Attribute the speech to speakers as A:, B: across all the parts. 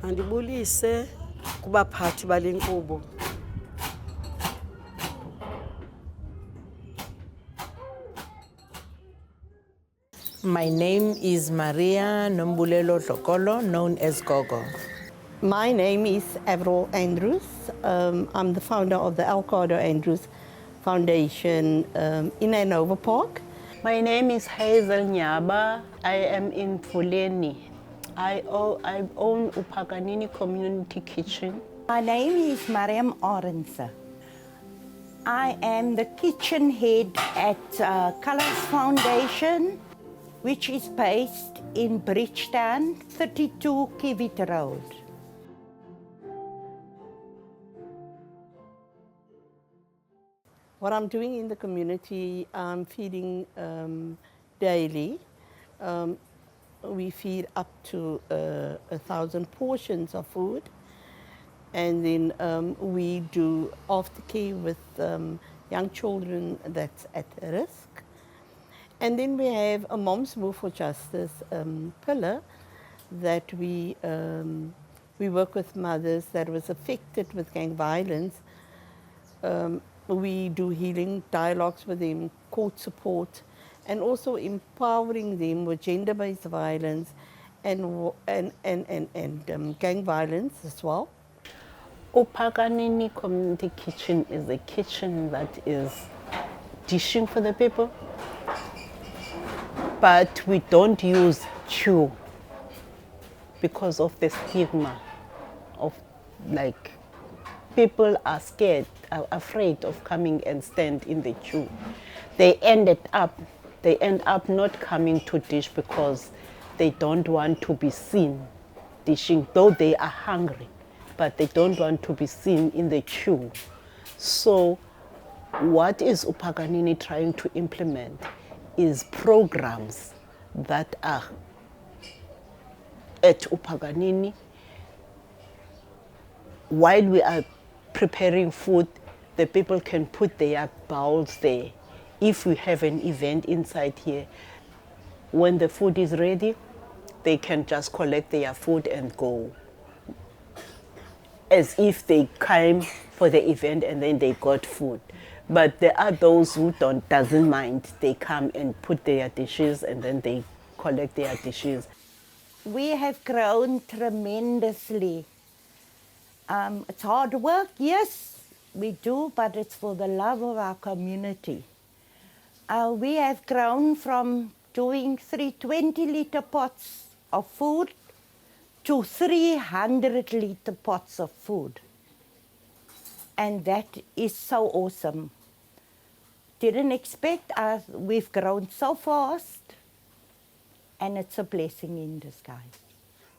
A: Andibulise kubaphathi bale nkqubo.
B: My name is Maria Nombulelo Tlokolo, known as Gogo.
C: My name is Avril Andrews. I'm the founder of the Alcado Andrews Foundation in Hanover Park.
D: My name is Hazel Nyaba. I am in Fuleni. I own Upaganini Community Kitchen.
E: My name is Mariam Arendse. I am the kitchen head at Colours Foundation, which is based in Bridgetown, 32 Kiewit Road.
C: What I'm doing in the community, I'm feeding daily. We feed up to 1,000 portions of food. And then we do aftercare with young children that's at risk. And then we have a Moms Move for Justice pillar that we work with mothers that was affected with gang violence. We do healing dialogues with them, court support, and also empowering them with gender-based violence and gang violence as well.
D: Upaganini Community Kitchen is a kitchen that is dishing for the people, but we don't use chew because of the stigma of, like, people are scared, are afraid of coming and stand in the queue. They end up not coming to dish because they don't want to be seen dishing, though they are hungry, but they don't want to be seen in the queue. So what is Upaganini trying to implement is programs that are at Upaganini. While we are preparing food, the people can put their bowls there. If we have an event inside here, when the food is ready, they can just collect their food and go, as if they came for the event and then they got food. But there are those who doesn't mind. They come and put their dishes and then they collect their dishes.
E: We have grown tremendously. It's hard work, yes, we do, but it's for the love of our community. We have grown from doing 320-litre pots of food to 300-litre pots of food. And that is so awesome. Didn't expect us, we've grown so fast, and it's a blessing in disguise.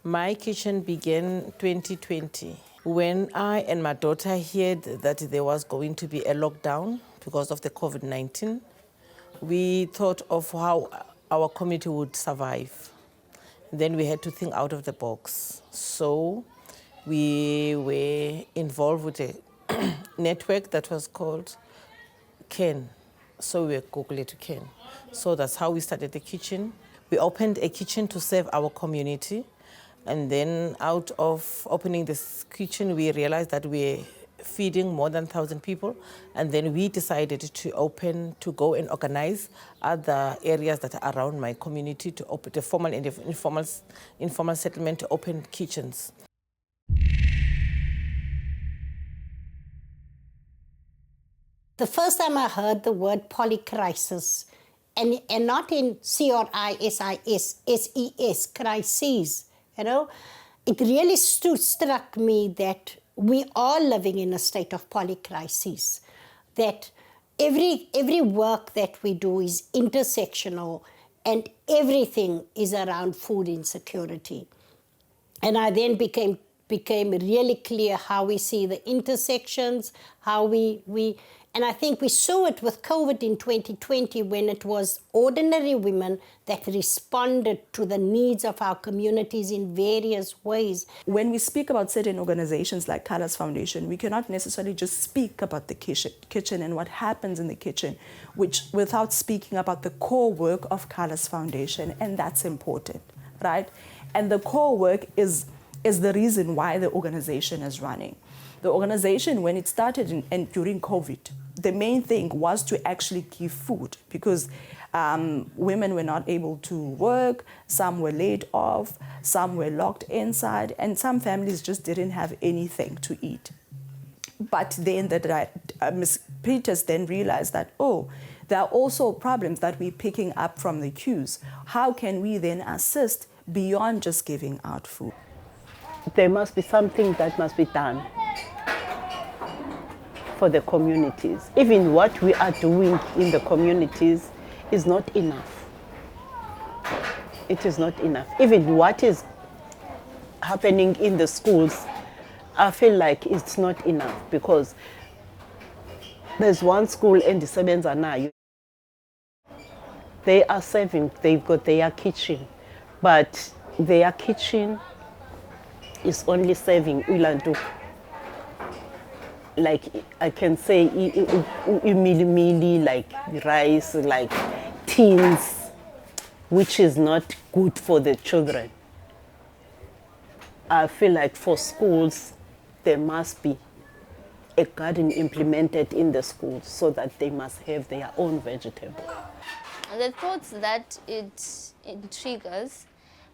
B: My kitchen began 2020 when I and my daughter heard that there was going to be a lockdown because of the COVID-19. We thought of how our community would survive. Then we had to think out of the box. So we were involved with a network that was called CAN. So we were Google to CAN. So that's how we started the kitchen. We opened a kitchen to serve our community. And then out of opening this kitchen, we realized that we're feeding more than 1,000 people. And then we decided to go and organize other areas that are around my community to open the formal and the informal settlement to open kitchens.
F: The first time I heard the word polycrisis, and not in CRISIS, SES, crises, you know, it really struck me that we are living in a state of polycrisis, that every work that we do is intersectional and everything is around food insecurity. And I then became really clear how we see the intersections, how and I think we saw it with COVID in 2020 when it was ordinary women that responded to the needs of our communities in various ways.
G: When we speak about certain organizations like Colours Foundation, we cannot necessarily just speak about the kitchen and what happens in the kitchen, without speaking about the core work of Colours Foundation, and that's important, right? And the core work is is the reason why the organization is running. The organization, when it started and during COVID, the main thing was to actually give food because women were not able to work, some were laid off, some were locked inside, and some families just didn't have anything to eat. But then Ms. Peters then realized that, oh, there are also problems that we're picking up from the queues. How can we then assist beyond just giving out food?
D: There must be something that must be done for the communities. Even what we are doing in the communities is not enough. It is not enough. Even what is happening in the schools, I feel like it's not enough because there's one school in the Sebenza. They are serving, they've got their kitchen, but their kitchen is only serving ulantu. Like I can say, mili, like rice, like tins, which is not good for the children. I feel like for schools, there must be a garden implemented in the schools so that they must have their own vegetable.
H: The thoughts that it triggers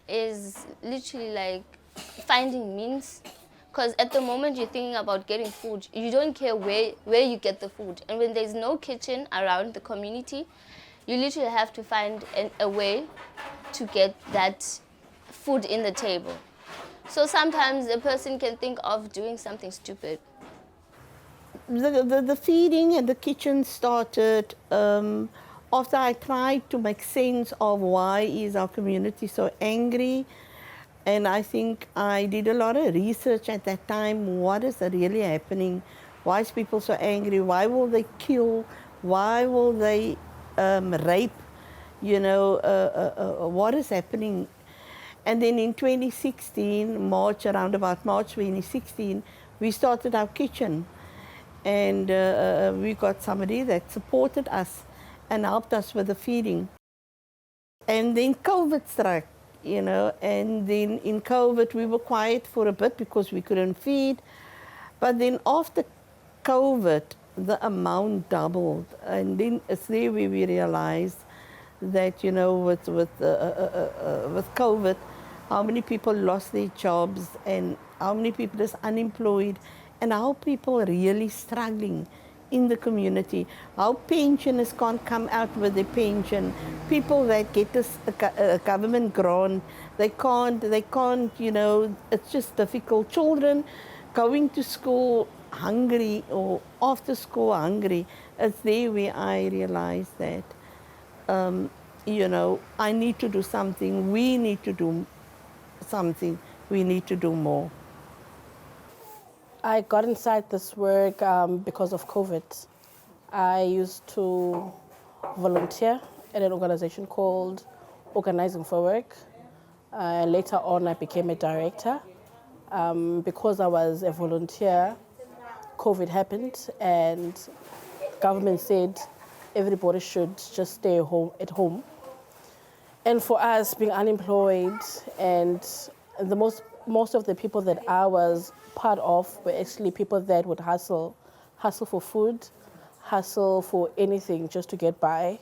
H: is literally like finding means. Because at the moment you're thinking about getting food, you don't care where you get the food. And when there's no kitchen around the community, you literally have to find a way to get that food in the table. So sometimes a person can think of doing something stupid.
C: The feeding and the kitchen started after I tried to make sense of why is our community so angry. And I think I did a lot of research at that time. What is really happening? Why is people so angry? Why will they kill? Why will they rape? You know, what is happening? And then in 2016, around about March 2016, we started our kitchen. And we got somebody that supported us and helped us with the feeding. And then COVID struck. You know, and then in COVID we were quiet for a bit because we couldn't feed. But then after COVID, the amount doubled. And then it's there where we realized that, you know, with COVID, how many people lost their jobs and how many people is unemployed and how people are really struggling in the community, how pensioners can't come out with their pension, people that get a government grant, they can't, you know, it's just difficult. Children going to school hungry or after school hungry, it's there where I realized that, you know, I need to do something, we need to do something, we need to do more.
I: I got inside this work because of COVID. I used to volunteer at an organization called Organizing for Work. Later on, I became a director. Because I was a volunteer, COVID happened and government said everybody should just stay at home. And for us, being unemployed and most of the people that I was part of were actually people that would hustle for food, hustle for anything just to get by.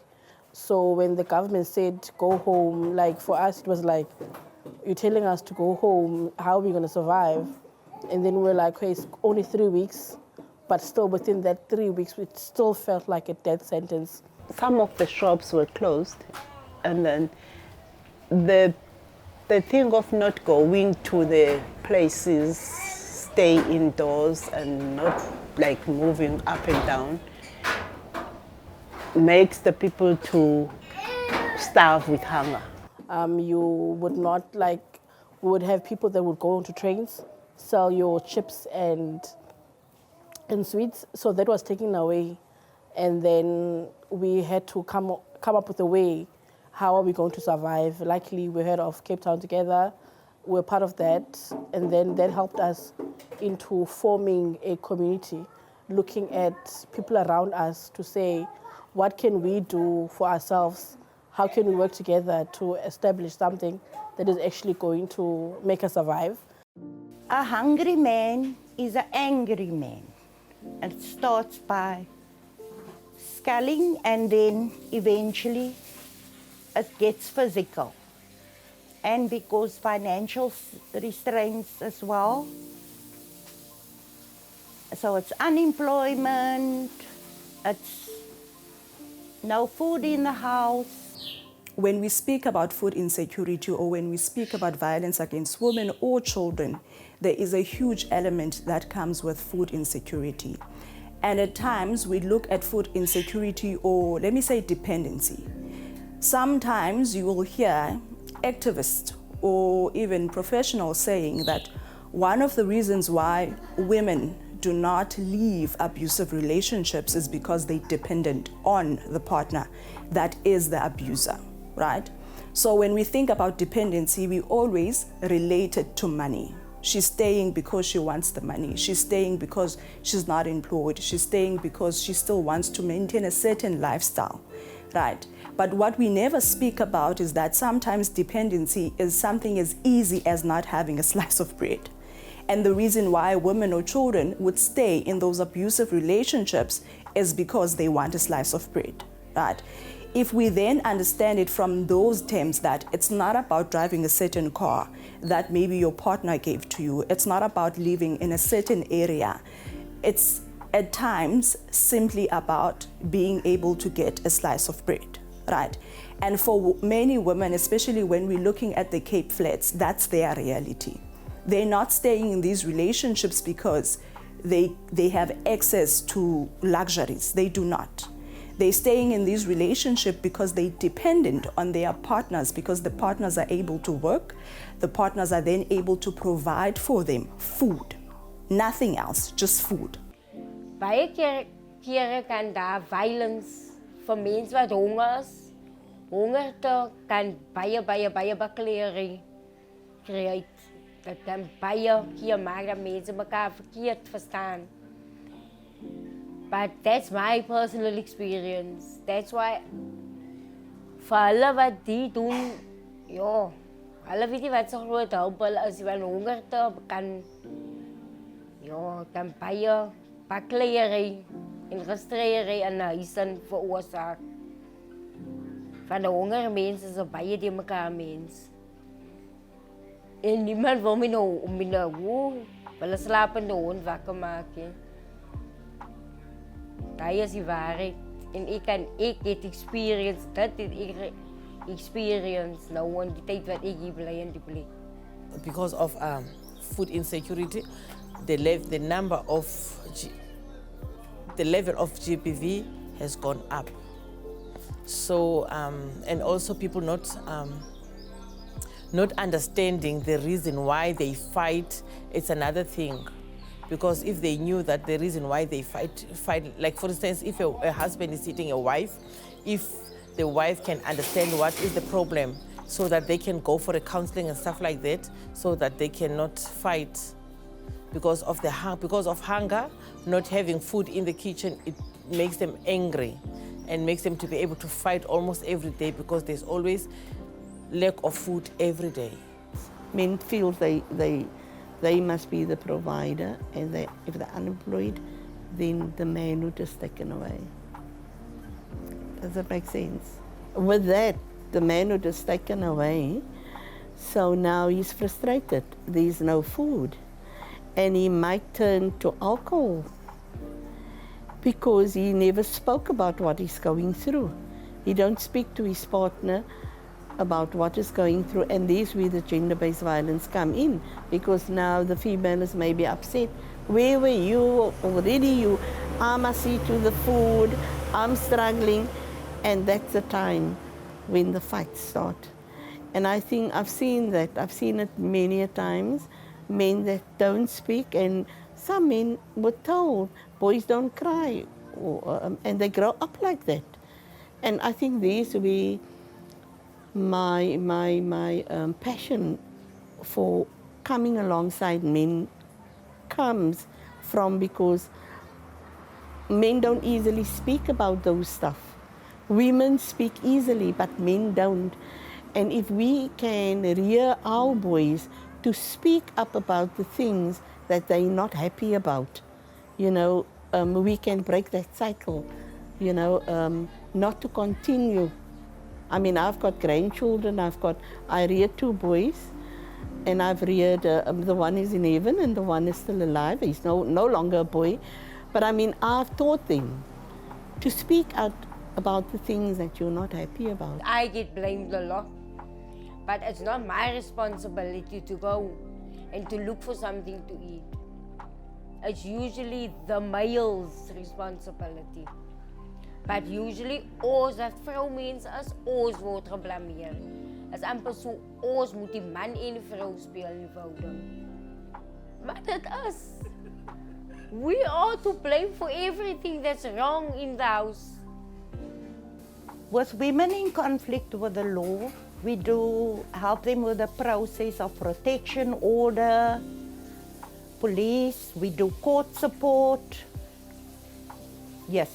I: So when the government said go home, like for us it was like, you're telling us to go home, how are we going to survive? And then we're like, okay, it's only 3 weeks, but still within that 3 weeks, it still felt like a death sentence.
D: Some of the shops were closed, and then the thing of not going to the places, stay indoors and not like moving up and down, makes the people to starve with hunger.
I: You would not like, we would have people that would go onto trains, sell your chips and sweets. So that was taken away. And then we had to come up with a way. How are we going to survive? Luckily, we heard of Cape Town Together. We're part of that. And then that helped us into forming a community, looking at people around us to say, what can we do for ourselves? How can we work together to establish something that is actually going to make us survive?
E: A hungry man is an angry man. It starts by sculling and then eventually it gets physical. And because financial restraints as well. So it's unemployment, it's no food in the house.
G: When we speak about food insecurity or when we speak about violence against women or children, there is a huge element that comes with food insecurity. And at times we look at food insecurity, or let me say dependency. Sometimes you will hear activists or even professionals saying that one of the reasons why women do not leave abusive relationships is because they're dependent on the partner that is the abuser, right? So when we think about dependency, we always relate it to money. She's staying because she wants the money. She's staying because she's not employed. She's staying because she still wants to maintain a certain lifestyle, right? But what we never speak about is that sometimes dependency is something as easy as not having a slice of bread. And the reason why women or children would stay in those abusive relationships is because they want a slice of bread, right? If we then understand it from those terms, that it's not about driving a certain car that maybe your partner gave to you, it's not about living in a certain area, it's at times simply about being able to get a slice of bread, right? And for many women, especially when we're looking at the Cape Flats, that's their reality. They're not staying in these relationships because they have access to luxuries. They do not. They're staying in these relationships because they're dependent on their partners, because the partners are able to work. The partners are then able to provide for them food. Nothing else, just food.
J: Baie kere kan daar violence vir mense wat honger is. Hongerte kan baie beklerie create. Dat kan baie keer maak dat mense mekaar verkeerd verstaan. But that's my personal experience. That's why vir hulle wat die doen, ja, hulle weet nie wat so groot hulp hulle is van hongerte kan, ja, kan baie baklerie en frustrerie in huise veroorsaak. Van die honger mense is baie die mekaar mens. En niemand wil my nou om my nou, hulle slapende hond wakker maak. Daai is die waarheid. En ek het experience, dat het ek experience nou in die tyd wat ek hier bly in die plek.
B: Because of food insecurity, the level of GBV has gone up. So, and also people not understanding the reason why they fight, it's another thing. Because if they knew that the reason why they fight, like for instance, if a husband is hitting a wife, if the wife can understand what is the problem, so that they can go for a counseling and stuff like that, so that they cannot fight. Because of hunger, not having food in the kitchen, it makes them angry and makes them to be able to fight almost every day, because there's always lack of food every day.
C: Men feel they must be the provider, and if they're unemployed, then the manhood is taken away. Does that make sense? With that, the manhood is taken away, so now he's frustrated. There's no food. And he might turn to alcohol because he never spoke about what he's going through. He don't speak to his partner about what is going through, and this is where the gender-based violence come in, because now the female is maybe upset. Where were you already? I must see to the food, I'm struggling, and that's the time when the fights start. And I think I've seen it many a times, men that don't speak, and some men were told, boys don't cry, and they grow up like that. And I think this will my passion for coming alongside men comes from, because men don't easily speak about those stuff. Women speak easily, but men don't. And if we can rear our boys to speak up about the things that they're not happy about. You know, we can break that cycle, you know, not to continue. I mean, I've got grandchildren, I reared 2 boys, and I've reared, the one is in heaven and the one is still alive. He's no longer a boy. But I mean, I've taught them to speak out about the things that you're not happy about.
J: I get blamed a lot, but it's not my responsibility to go and to look for something to eat. It's usually the male's responsibility. But usually, ons dat vrouwmens is, ons word geblameer. Is amper so, ons moet die man en die vrou speel in die verhouding. But it is. We are to blame for everything that's wrong in the house.
E: With women in conflict with the law, we do help them with the process of protection order, police, we do court support, yes,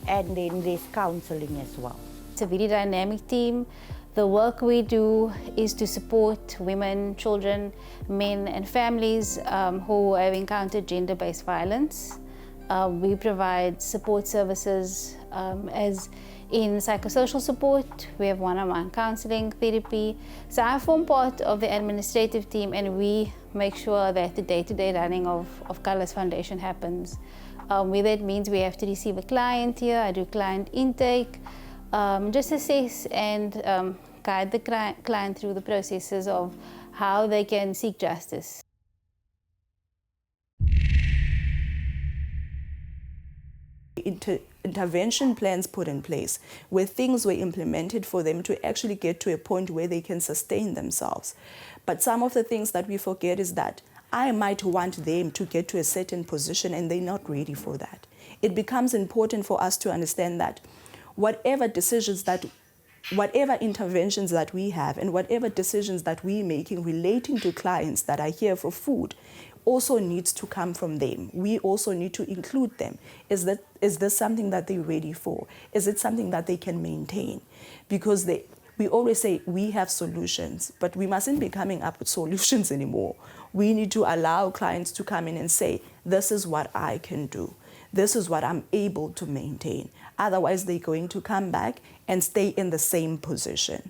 E: and then there's counseling as well.
K: It's a very dynamic team. The work we do is to support women, children, men and families who have encountered gender-based violence. We provide support services as in psychosocial support. We have one-on-one counseling, therapy. So I form part of the administrative team, and we make sure that the day-to-day running of Colours Foundation happens. Where that means we have to receive a client here, I do client intake, just assess and guide the client through the processes of how they can seek justice.
G: Intervention plans put in place where things were implemented for them to actually get to a point where they can sustain themselves. But some of the things that we forget is that I might want them to get to a certain position and they're not ready for that. It becomes important for us to understand that whatever interventions that we have and whatever decisions that we're making relating to clients that are here for food also needs to come from them. We also need to include them. Is this something that they're ready for? Is it something that they can maintain? Because we always say we have solutions, but we mustn't be coming up with solutions anymore. We need to allow clients to come in and say, this is what I can do. This is what I'm able to maintain. Otherwise, they're going to come back and stay in the same position.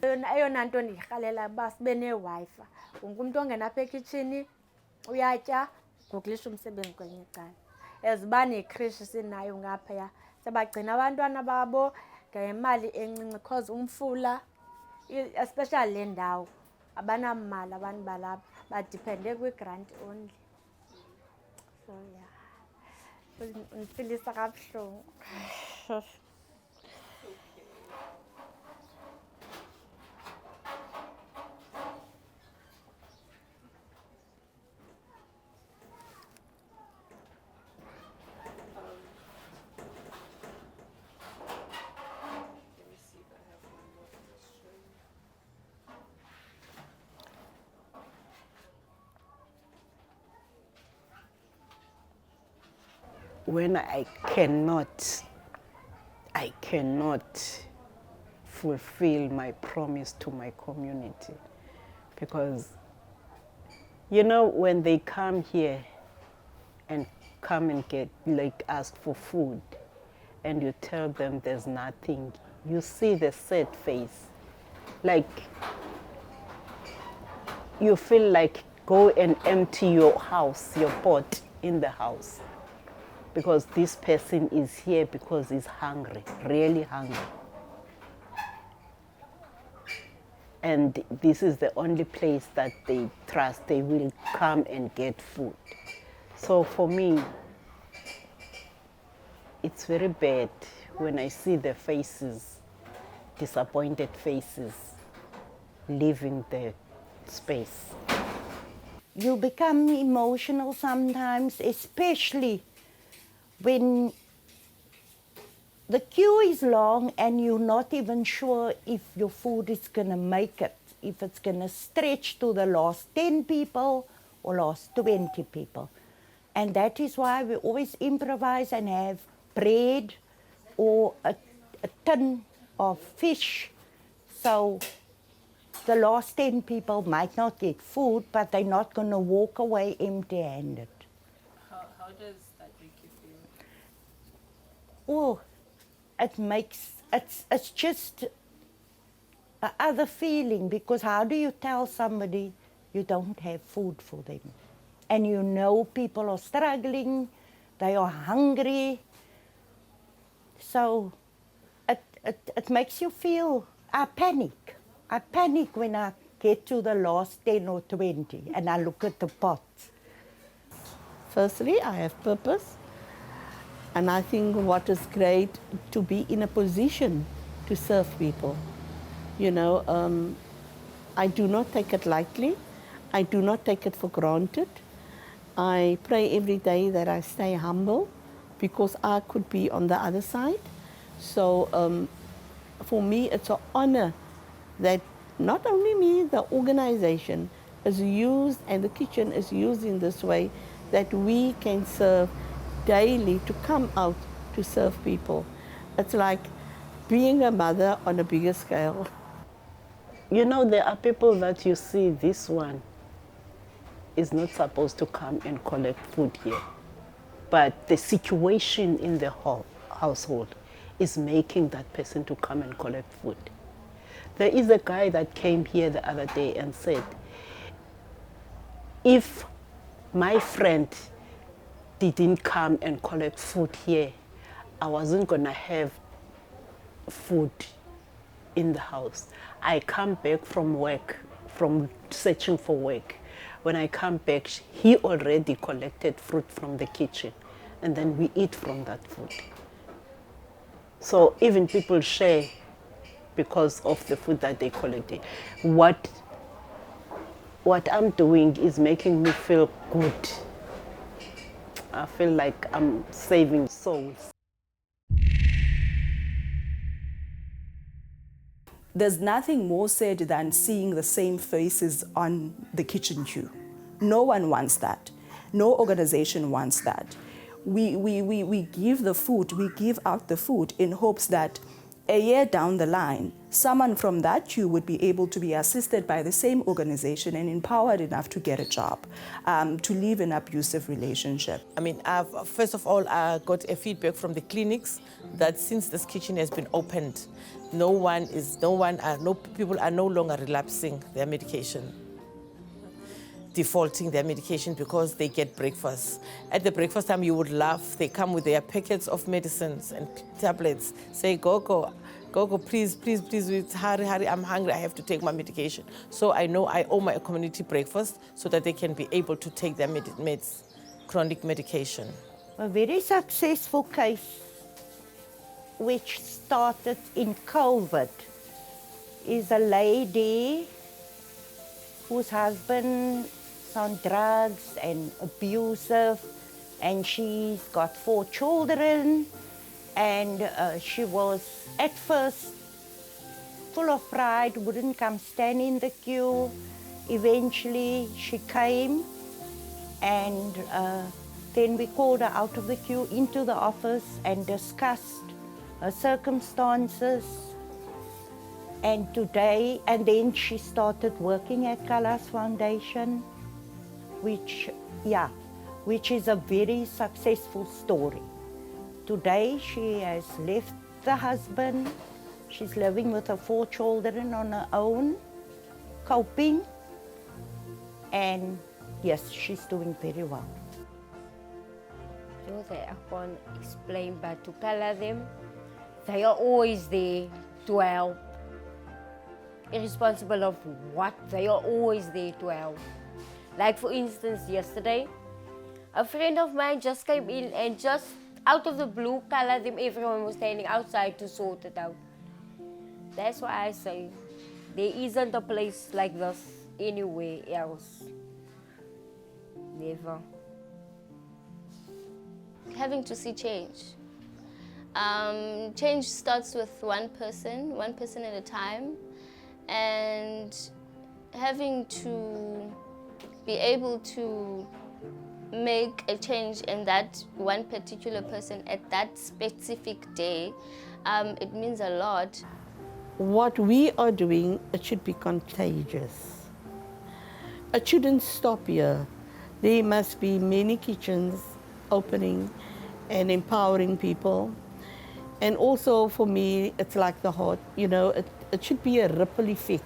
L: Uyatya googlisha umsebenzi kwenye icala eziba nekrishi sinayo ngaphaya sebagcina abantwana babo ngemali encinci because umfula especially le ndawo abanamali abantu balapha badepende kwi-grant only. So yeah, ndifilisa kabuhlungu.
D: When I cannot fulfill my promise to my community, because you know, when they come here and come and ask for food and you tell them there's nothing, you see the sad face, like you feel like go and empty your house, your pot in the house, because this person is here because he's hungry, really hungry. And this is the only place that they trust they will come and get food. So for me, it's very bad when I see the faces, disappointed faces, leaving the space.
E: You become emotional sometimes, especially when the queue is long and you're not even sure if your food is going to make it, if it's going to stretch to the last 10 people or last 20 people. And that is why we always improvise and have bread or a tin of fish. So the last 10 people might not get food, but they're not going to walk away empty-handed.
B: How does that make you feel?
E: Oh, it's just other feeling, because how do you tell somebody you don't have food for them? And you know people are struggling, they are hungry. So it makes you feel, I panic. I panic when I get to the last 10 or 20 and I look at the pots.
C: Firstly, I have purpose. And I think what is great to be in a position to serve people. You know, I do not take it lightly. I do not take it for granted. I pray every day that I stay humble, because I could be on the other side. So for me, it's an honor that not only me, the organization is used and the kitchen is used in this way, that we can serve daily, to come out to serve people. It's like being a mother on a bigger scale.
D: You know, there are people that you see, this one is not supposed to come and collect food here. But the situation in the household is making that person to come and collect food. There is a guy that came here the other day and said, if my friend didn't come and collect food here, I wasn't gonna have food in the house. I come back from work, from searching for work. When I come back, he already collected fruit from the kitchen, and then we eat from that food. So even people share because of the food that they collected. What I'm doing is making me feel good. I feel like I'm saving souls.
G: There's nothing more sad than seeing the same faces on the kitchen queue. No one wants that. No organization wants that. We give the food, we give out the food in hopes that a year down the line, someone from that queue would be able to be assisted by the same organization and empowered enough to get a job, to leave an abusive relationship.
B: I mean, first of all, I got a feedback from the clinics that since this kitchen has been opened, no people are no longer relapsing their medication, defaulting their medication, because they get breakfast. At the breakfast time, you would laugh. They come with their packets of medicines and tablets. Say, Gogo, please, hurry, I'm hungry, I have to take my medication. So I know I owe my community breakfast so that they can be able to take their chronic medication.
E: A very successful case, which started in COVID, is a lady whose husband is on drugs and abusive, and she's got 4 children, and she was at first full of pride, wouldn't come stand in the queue. Eventually she came, and then we called her out of the queue into the office and discussed her circumstances. And then she started working at Kala's Foundation, which is a very successful story. Today she has left the husband. She's living with her 4 children on her own, coping, and yes, she's doing very well.
J: So that I can't explain, but to Kala them, they are always there to help. Irresponsible of what, they are always there to help. Like for instance, yesterday, a friend of mine just came in and just out of the blue, Kala them, everyone was standing outside to sort it out. That's why I say, there isn't a place like this anywhere else. Never.
H: Having to see change. Change starts with one person at a time, and having to be able to make a change in that one particular person at that specific day, it means a lot.
C: what we are doing, it should be contagious. It shouldn't stop here. There must be many kitchens opening and empowering people. And also for me, it's like the heart, you know, it should be a ripple effect.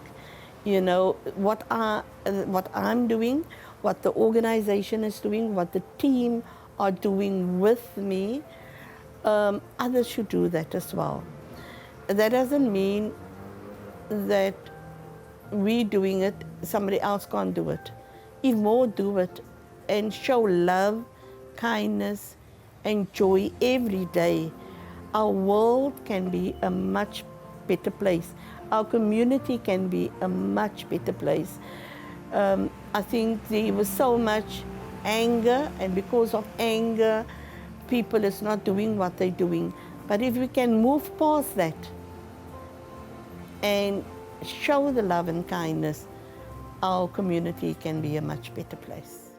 C: You know, what I'm doing, what the organization is doing, what the team are doing with me, others should do that as well. That doesn't mean that we doing it, somebody else can't do it. If more do it and show love, kindness, and joy every day, our world can be a much better place. Our community can be a much better place. I think there was so much anger, and because of anger, people is not doing what they're doing. But if we can move past that and show the love and kindness, our community can be a much better place.